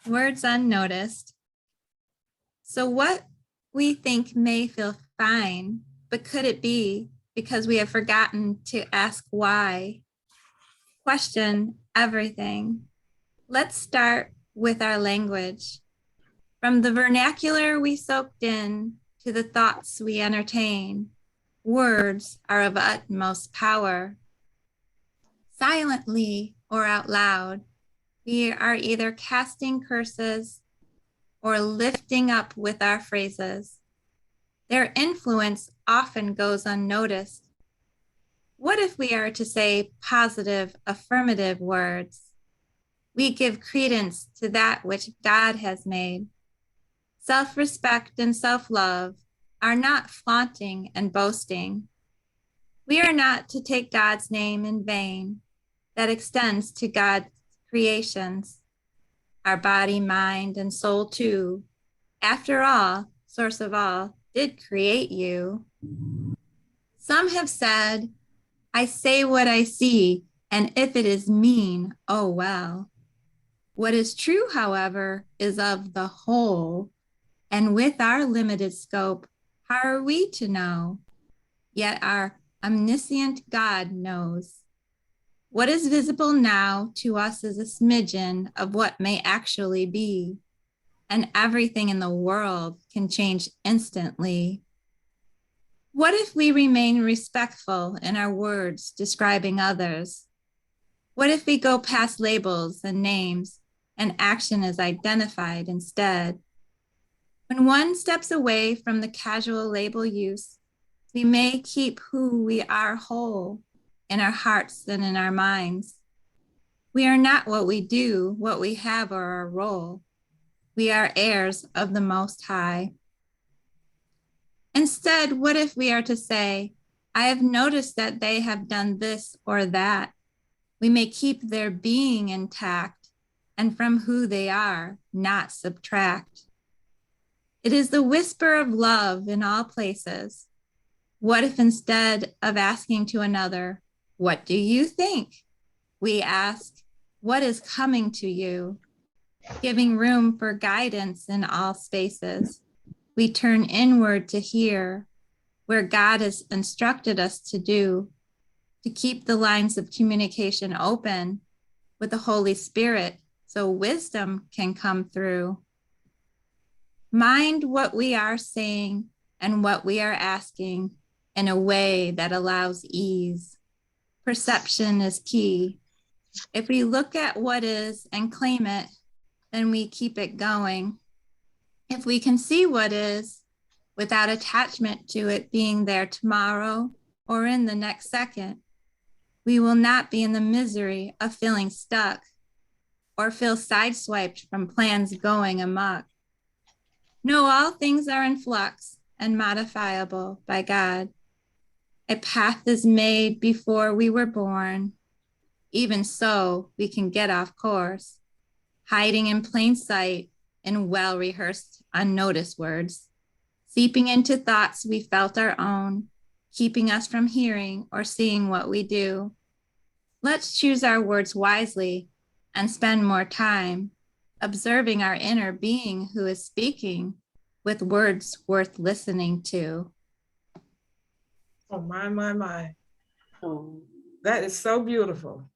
Words unnoticed. So what we think may feel fine, but could it be because we have forgotten to ask why? Question everything. Let's start with our language. From the vernacular we soaked in to the thoughts we entertain, words are of utmost power. Silently or out loud, we are either casting curses or lifting up with our phrases. Their influence often goes unnoticed. What if we are to say positive, affirmative words? We give credence to that which God has made. Self-respect and self-love are not flaunting and boasting. We are not to take God's name in vain. That extends to God's creations, our body, mind, and soul too. After all, source of all did create you. Some have said, I say what I see, and if it is mean, oh well. What is true, however, is of the whole, and with our limited scope, how are we to know? Yet our omniscient God knows. What is visible now to us is a smidgen of what may actually be, and everything in the world can change instantly. What if we remain respectful in our words describing others? What if we go past labels and names and action is identified instead? When one steps away from the casual label use, we may keep who we are whole in our hearts and in our minds. We are not what we do, what we have, or our role. We are heirs of the Most High. Instead, what if we are to say, I have noticed that they have done this or that. We may keep their being intact and from who they are, not subtract. It is the whisper of love in all places. What if instead of asking to another, what do you think? We ask, what is coming to you? Giving room for guidance in all spaces. We turn inward to hear where God has instructed us to do, to keep the lines of communication open with the Holy Spirit so wisdom can come through. Mind what we are saying and what we are asking in a way that allows ease. Perception is key. If we look at what is and claim it, then we keep it going. If we can see what is without attachment to it being there tomorrow or in the next second, we will not be in the misery of feeling stuck or feel sideswiped from plans going amok. No, all things are in flux and modifiable by God. A path is made before we were born. Even so, we can get off course, hiding in plain sight in well-rehearsed, unnoticed words, seeping into thoughts we felt our own, keeping us from hearing or seeing what we do. Let's choose our words wisely and spend more time observing our inner being who is speaking with words worth listening to. Oh, my. Oh. That is so beautiful.